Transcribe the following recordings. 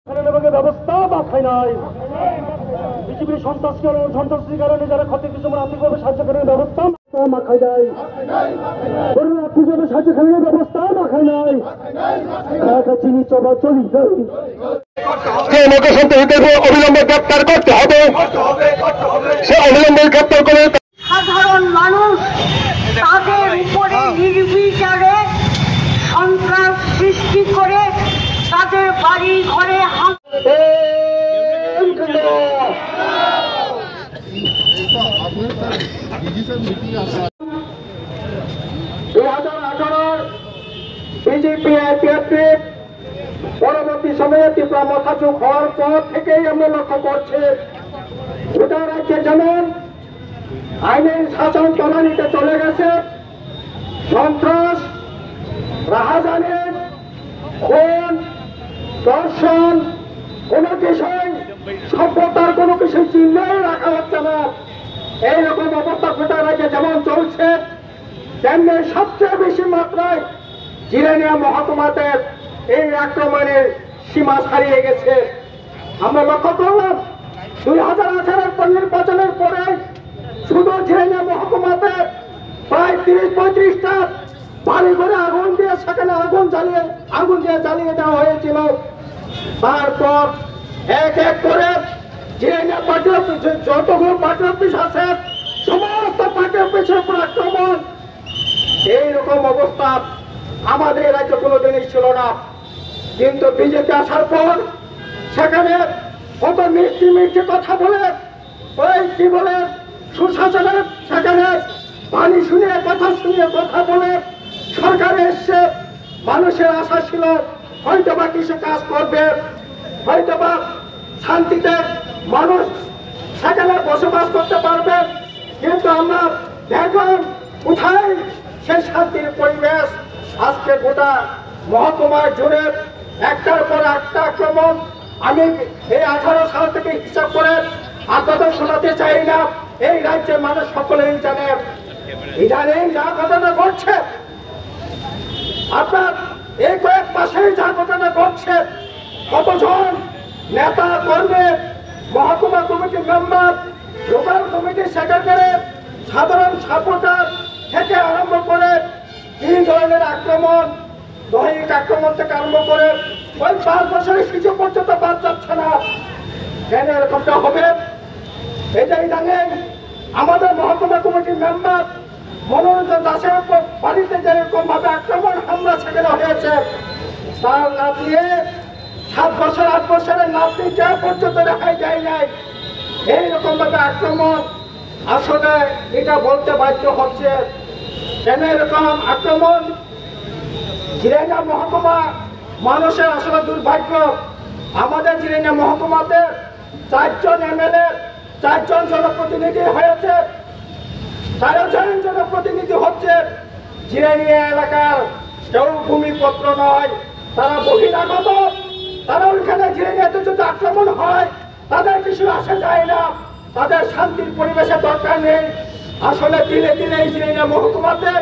ব্যবস্থা মাথায় নাই। বিজেপির সন্ত্রাসী কারণে যারা ক্ষতিগ্রস্ত আর্থিকভাবে সাহায্য করার ব্যবস্থা মাথায় নাই। আর্থিকভাবে সাহায্য করার ব্যবস্থা মাথায় নাই। চিনি চলাচলই নাই। অবিলম্বে গ্রেপ্তার করতে হবে। সে অবিলম্বে গ্রেপ্তার করে সাধারণ মানুষ তাদের উপরে নির্বিচারে সন্ত্রাস সৃষ্টি করে তাদের বাড়ি ঘরে বিজেপি পরবর্তী সময়ে ত্রিপুরা মাথাচুক হওয়ার পর থেকেই আমরা লক্ষ্য করছি গোটা রাজ্যে যেমন আইনের শাসন তলানিতে চলে গেছে, সন্ত্রাস, রাহাজানি, খুন, ধর্ষণ, কোনো বিষয় সভ্যতার কোনো কিছু চিহ্নই রাখা হচ্ছে না। এইরকম অবস্থা গোটা রাজ্যে যেমন চলছে, তেমনি সবচেয়ে বেশি মাত্রায় জিরানিয়া মহকুমাতে এই আক্রমণের সীমা ছাড়িয়ে গেছে। আমরা লক্ষ্য করলাম 2018 নির্বাচনের পরে শুধু জিরানিয়া মহকুমাতে প্রায় 30-35টা বাড়ি ঘরে আগুন দিয়ে সেখানে আগুন দিয়ে জ্বালিয়ে দেওয়া হয়েছিল। তারপর এক এক করে জিরানিয়া পার্টি অফিস, যতগুলো পার্টি অফিস আছে সমস্ত পার্টি অফিসের উপর আক্রমণ। এইরকম অবস্থা আমাদের রাজ্যে কোনোদিনই ছিল না। কিন্তু বিজেপি আসার পর সেখানে কত মিষ্টি মিষ্টি কথা বলে, ওই কি বলে সুশাসনের সেখানে বাণী শুনিয়ে কথা বলে সরকারে এসছে। মানুষের আশা ছিল হয়তোবা কিছু কাজ করবে, হয়তোবা শান্তিতে মানুষ সেখানে বসবাস করতে পারবে। কিন্তু আমরা দেখলাম কোথায় সেই শান্তির পরিবেশ। আজকে গোটা মহকুমা জুড়ে একটার পর একটা আক্রমণ। আমি এই 18 সাল থেকে হিসাব করে আপনাদের শোনাতে চাই না, এই রাজ্যের মানুষ সকলেই জানে। ইদানিং যা ঘটনা ঘটছে, আপনার এই কয়েক মাসেই যা ঘটনা ঘটছে, কতজন নেতা কর্মী, মহকুমা কমিটির মেম্বার, লোকাল কমিটির সেক্রেটারি, সাধারণ সাপোর্টার থেকে আরম্ভ করে কি ধরনের আক্রমণ, দৈহিক আক্রমণ থেকে আরম্ভ করে ওই 5 বছরের শিশু পর্যন্ত বাদ যাচ্ছে না। কেন এরকমটা হবে? এটাই জানেন আমাদের মহকুমা কমিটির মেম্বার মনোরঞ্জন দাসের উপর বাড়িতে যেরকম ভাবে আক্রমণ হামলা সেখানে হয়েছে, তার নাতনি 7 বছর 8 বছরের নাতনিকে পর্যন্ত দেখাই যায় নাই। এইরকম ভাবে আক্রমণ আসলে এটা বলতে বাধ্য হচ্ছে। কেন এরকম আক্রমণ? জিরানিয়া মহকুমা মানুষের আসলে দুর্ভাগ্য। আমাদের জিরানিয়া মহকুমাতে 4 জন এমএলএ, 4 জন জনপ্রতিনিধি হয়েছে, 13 জন জনপ্রতিনিধি হচ্ছে। জিরানিয়া এলাকার কেউ ভূমিপত্র নয়, তারা বহিরাগত। তারা ওইখানে জিরানিয়াতে যদি আক্রমণ হয় তাদের কিছু আসে যায় না, তাদের শান্তির পরিবেশের দরকার নেই। আসলে দিনে দিনে এই জিরানিয়া মহকুমাতে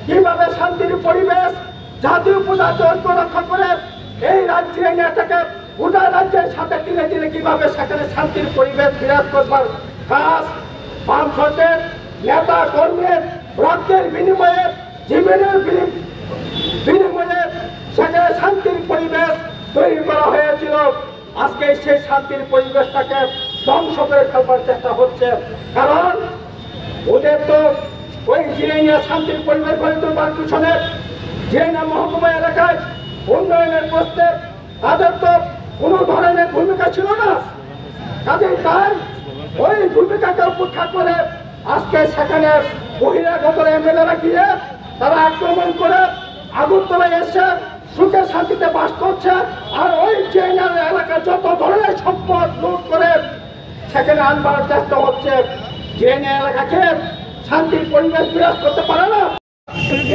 কিভাবে শান্তির পরিবেশ, জাতীয় পূজাকে ঐক্য রক্ষা করে এই জিরানিয়াটাকে গোটা রাজ্যের সাথে দিনে দিনে কিভাবে সেখানে শান্তির পরিবেশ বিরাজ করবার কাজ বামফ্রন্টের নেতা কর্মীর রক্তের বিনিময়ে, জীবনের বিনিময়ে সেখানে শান্তির পরিবেশ তৈরি করা হয়েছিল। আজকে সেই শান্তির পরিবেশটাকে ধ্বংস করে ফেলবার চেষ্টা হচ্ছে। কারণ ওদের তো ওই জিরানিয়া শান্তির পরিবেশ গড়ে তোলবার পিছনে জিরানিয়া মহকুমা এলাকায় উন্নয়নের প্রশ্নে তাদের তো কোনো ধরনের ভূমিকা ছিল না। কাজেই তাই ওই ভূমিকাকে উপেক্ষা করে আজকে সেখানে বহিরাগত এমএলএরা গিয়ে তারা আক্রমণ করে আগরতলায় এসে সুখে শান্তিতে বাস করছে। আর ওই জিরানিয়া এলাকার যত ধরনের সম্পদ লুট করে সেখানে আনবার চেষ্টা হচ্ছে। জিরানিয়া এলাকাকে শান্তির পরিবেশ বিরাজ করতে পারে না।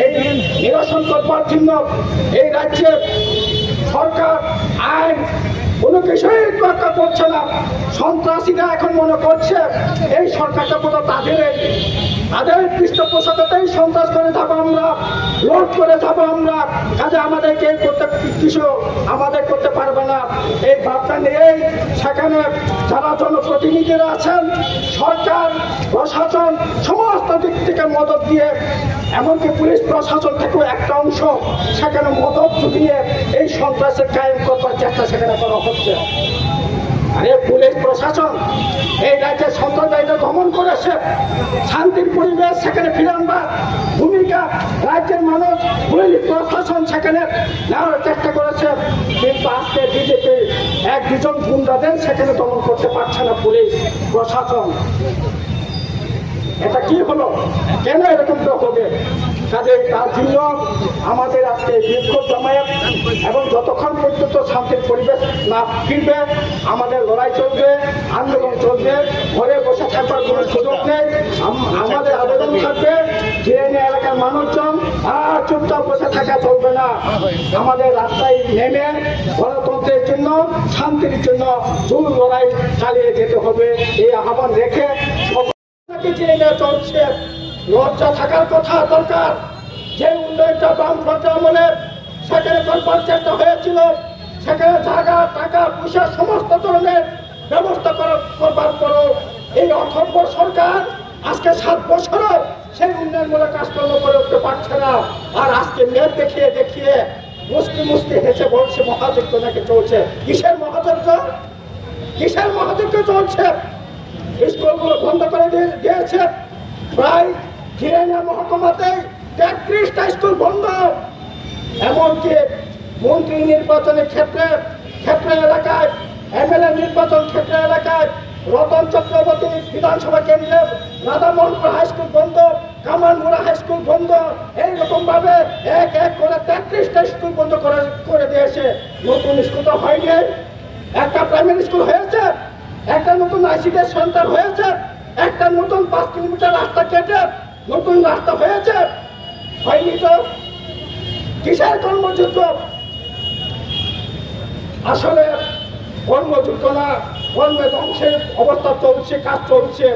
এই নিরসন করবার জন্য এই রাজ্যের সরকার আইন কোনো কিছুই করছে না। সন্ত্রাসীরা এখন মনে করছে এই সরকারটা পুরো তাদের পৃষ্ঠপোষকতাই সন্ত্রাস করে যাবো আমরা, লোড করে যাবো আমরা, কাজে আমাদেরকে কিছু আমাদের করতে পারবে না। এই ভাবনা নিয়েই সেখানে যারা জনপ্রতিনিধিরা আছেন, সরকার প্রশাসন সমস্ত দিক থেকে মদত দিয়ে, এমনকি পুলিশ প্রশাসন থেকেও একটা অংশ সেখানে মদত জুগিয়ে এই সন্ত্রাসের কায়েম করবার চেষ্টা সেখানে করা হচ্ছে। আরে পুলিশ প্রশাসন এই রাজ্যের সন্ত্রাসবাদীদের দমন করেছে, শান্তির পরিবেশ সেখানে ফিরে আনবার ভূমিকা রাজ্যের মানুষ পুলিশ প্রশাসন সেখানে নেওয়ার চেষ্টা করেছে, কিন্তু আজকে বিজেপি এক দুজন গুন্ডাদের সেখানে দমন করতে পারছে না পুলিশ প্রশাসন। এটা কি হলো? কেন এরকম হবে? কাজে তার জন্য আমাদের আজকে বিক্ষোভ জমায়েত এবং যতক্ষণ পর্যন্ত শান্তির পরিবেশ না ফিরবে আমাদের লড়াই চলবে, আন্দোলন চলবে, ঘরে বসে থাকবার কোনো সুযোগ নেই। আমাদের আবেদন থাকবে জিরানি এলাকার মানুষজন আর চুপচাপ বসে থাকা চলবে না, আমাদের রাস্তায় নেমে গণতন্ত্রের জন্য শান্তির জন্য জোর লড়াই চালিয়ে যেতে হবে। এই আহ্বান রেখে চলছে, লজ্জা থাকার কথা দরকার। যে উন্নয়নটা বামফ্রন্ট আমলে সেখানে করবার চেষ্টা হয়েছিল, সেখানে জায়গা টাকা পয়সা সমস্ত ধরনের ব্যবস্থা করবার পরও এই অথর্ব সরকার আজকে 7 বছরও সেই উন্নয়নমূলক কাজকর্ম করে উঠতে পারছে না। আর আজকে মেয়ের দেখিয়ে দেখিয়ে মুসকি হেসে বলছে মহাযজ্ঞ নাকি চলছে। কিসের মহাযজ্ঞ? কিসের মহাযজ্ঞ চলছে? স্কুলগুলো বন্ধ করে দিয়েছে, প্রায় জিরানিয়া মহকুমাতে 33টা স্কুল বন্ধ। এমনকি মন্ত্রী নির্বাচনের ক্ষেত্রে এলাকায়, এমএলএ নির্বাচন ক্ষেত্র এলাকায় রতন চক্রবর্তী বিধানসভা কেন্দ্রে রাধামোহনপুর হাই স্কুল বন্ধ, কামানমুড়া হাই স্কুল বন্ধ। এইরকম ভাবে এক এক করে 33টা স্কুল বন্ধ করে দিয়েছে। নতুন স্কুল তো হয়নি, একটা প্রাইমারি স্কুল হয়েছে, একটা নতুন আইসিডি সেন্টার হয়েছে, একটা নতুন 5 কিলোমিটার রাস্তা কেটে নতুন রাস্তা হয়েছে, হয়নি তো। কিসের কর্মযুদ্ধ? আসলে কর্মযুদ্ধ না, কর্মে ধ্বংসের অবস্থা চলছে, কাজ চলছে।